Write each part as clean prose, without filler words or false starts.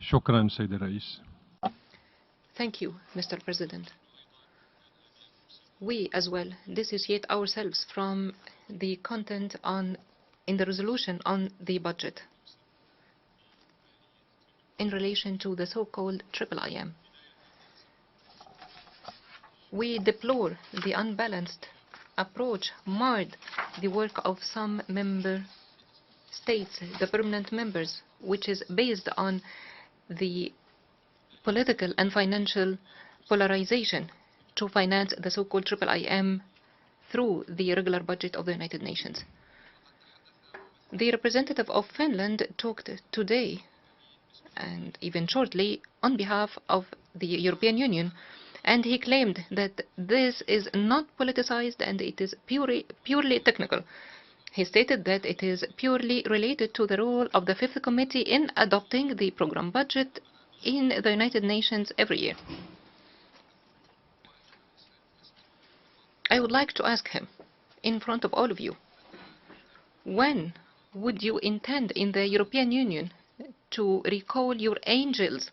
شكرا سيد الرئيس. Thank you, Mr. President. We as well dissociate ourselves from the content in the resolution on the budget in relation to the so-called IIIM. We deplore the unbalanced approach marred the work of some member states, the permanent members, which is based on the political and financial polarization to finance the so-called IIIM through the regular budget of the United Nations. The representative of Finland talked today and even shortly on behalf of the European Union, and he claimed that this is not politicized and it is purely technical. He stated that it is purely related to the role of the Fifth Committee in adopting the program budget in the United Nations every year. I would like to ask him, in front of all of you, when would you intend in the European Union to recall your angels,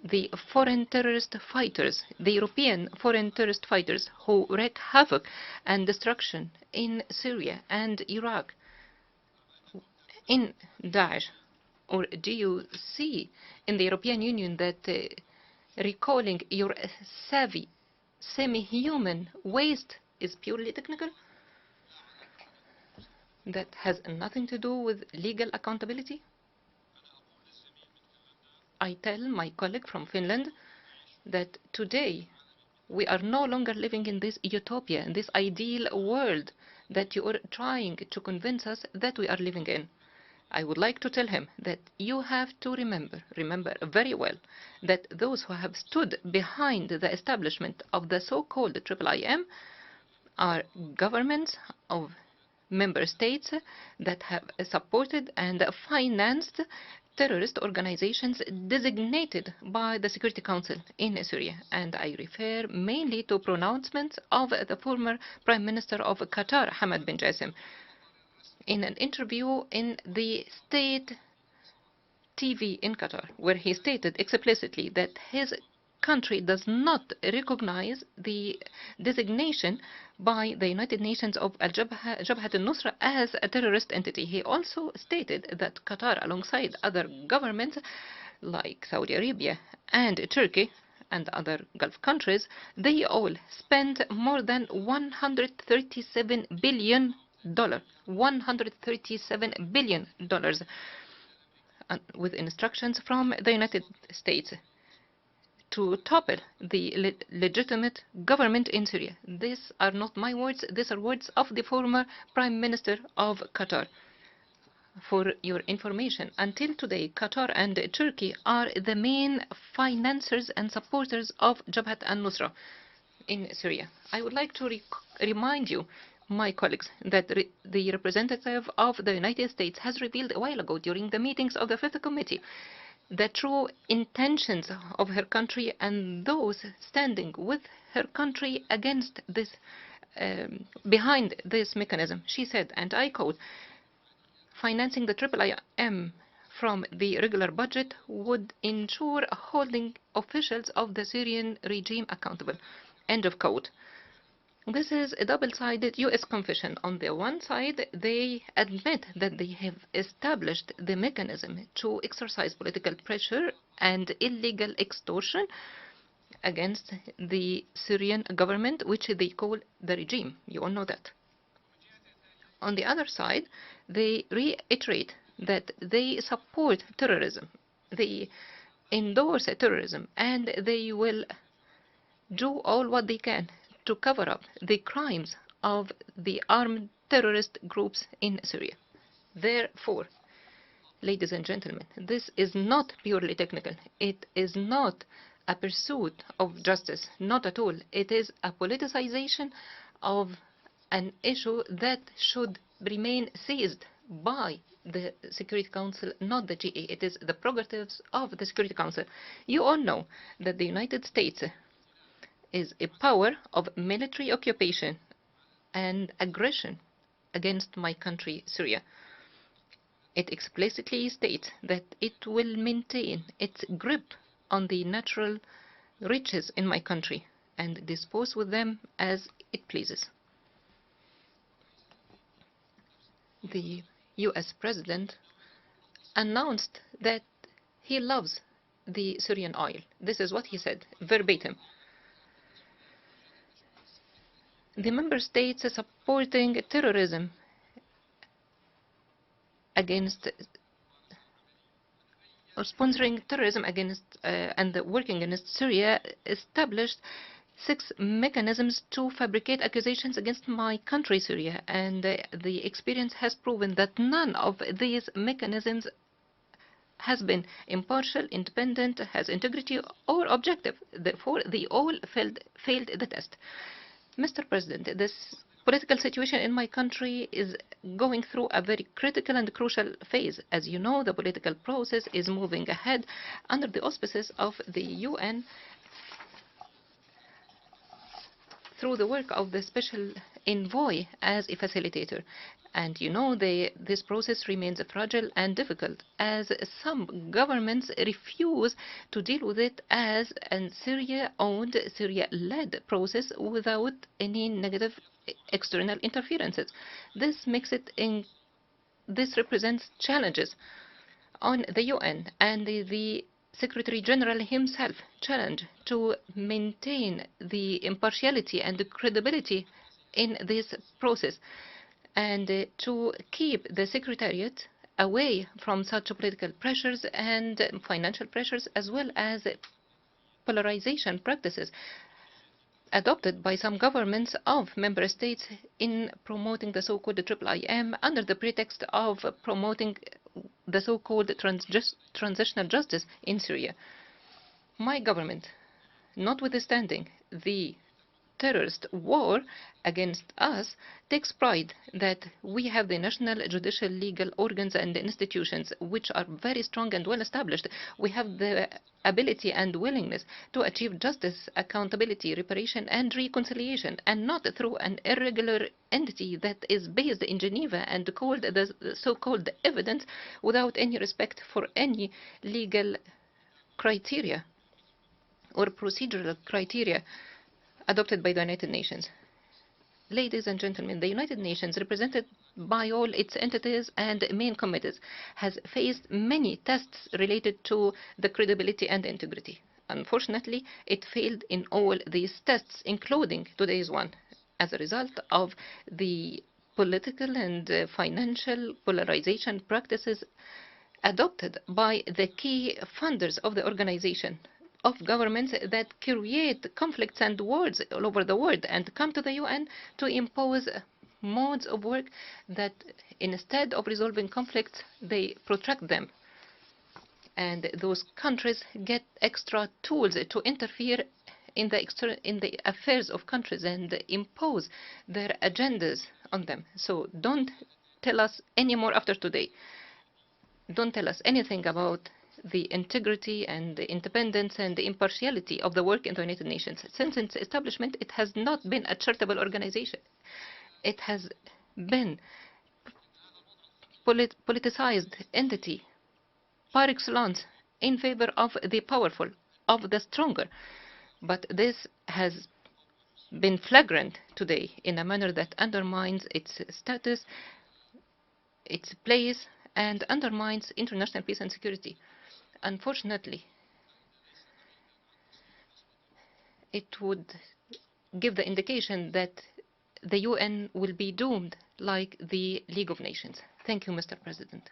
the foreign terrorist fighters, the European foreign terrorist fighters who wreak havoc and destruction in Syria and Iraq, in Daesh? Or do you see in the European Union that recalling your savvy, semi-human waste is purely technical? That has nothing to do with legal accountability? I tell my colleague from Finland that today we are no longer living in this utopia, in this ideal world that you are trying to convince us that we are living in. I would like to tell him that you have to remember very well, that those who have stood behind the establishment of the so-called IIIM are governments of member states that have supported and financed terrorist organizations designated by the Security Council in Syria. And I refer mainly to pronouncements of the former Prime Minister of Qatar, Hamad bin Jassim, in an interview in the state TV in Qatar, where he stated explicitly that his country does not recognize the designation by the United Nations of Jabhat al-Nusra as a terrorist entity. He also stated that Qatar, alongside other governments like Saudi Arabia and Turkey and other Gulf countries, they all spent more than $137 billion, $137 billion, with instructions from the United States to topple the legitimate government in Syria. These are not my words, these are words of the former Prime Minister of Qatar. For your information, until today, Qatar and Turkey are the main financiers and supporters of Jabhat al-Nusra in Syria. I would like to remind you, my colleagues, that the representative of the United States has revealed a while ago during the meetings of the Fifth Committee the true intentions of her country and those standing with her country against this, behind this mechanism. She said, and I quote, "Financing the IIIM from the regular budget would ensure holding officials of the Syrian regime accountable." End of quote. This is a double-sided U.S. confession. On the one side, they admit that they have established the mechanism to exercise political pressure and illegal extortion against the Syrian government, which they call the regime. You all know that. On the other side, they reiterate that they support terrorism, they endorse terrorism, and they will do all what they can to cover up the crimes of the armed terrorist groups in Syria. Therefore, ladies and gentlemen, this is not purely technical. It is not a pursuit of justice, not at all. It is a politicization of an issue that should remain seized by the Security Council, not the GA. It is the prerogatives of the Security Council. You all know that the United States is a power of military occupation and aggression against my country, Syria. It explicitly states that it will maintain its grip on the natural riches in my country and dispose with them as it pleases. The US President announced that he loves the Syrian oil. This is what he said, verbatim. The member states supporting terrorism against or sponsoring terrorism against and working against Syria established 6 mechanisms to fabricate accusations against my country, Syria. And the experience has proven that none of these mechanisms has been impartial, independent, has integrity, or objective. Therefore, they all failed the test. Mr. President, this political situation in my country is going through a very critical and crucial phase. As you know, the political process is moving ahead under the auspices of the UN through the work of the special envoy as a facilitator. And you know, this process remains fragile and difficult as some governments refuse to deal with it as a Syria-owned, Syria-led process without any negative external interferences. This makes it this represents challenges on the UN and the Secretary General himself challenge to maintain the impartiality and the credibility in this process and to keep the Secretariat away from such political pressures and financial pressures as well as polarization practices adopted by some governments of member states in promoting the so-called IIIM under the pretext of promoting the so-called transitional justice in Syria. My government, notwithstanding the terrorist war against us, takes pride that we have the national judicial legal organs and institutions which are very strong and well established. We have the ability and willingness to achieve justice, accountability, reparation and reconciliation, and not through an irregular entity that is based in Geneva and called the so-called evidence without any respect for any legal criteria or procedural criteria adopted by the United Nations. Ladies and gentlemen, the United Nations, represented by all its entities and main committees, has faced many tests related to the credibility and integrity. Unfortunately, it failed in all these tests, including today's one, as a result of the political and financial polarization practices adopted by the key funders of the organization, of governments that create conflicts and wars all over the world and come to the UN to impose modes of work that instead of resolving conflicts, they protract them. And those countries get extra tools to interfere in the affairs of countries and impose their agendas on them. So don't tell us anymore after today. Don't tell us anything about the integrity and the independence and the impartiality of the work in the United Nations. Since its establishment, it has not been a charitable organization. It has been politicized entity par excellence in favor of the powerful, of the stronger. But this has been flagrant today in a manner that undermines its status, its place, and undermines international peace and security. Unfortunately, it would give the indication that the UN will be doomed like the League of Nations. Thank you, Mr. President.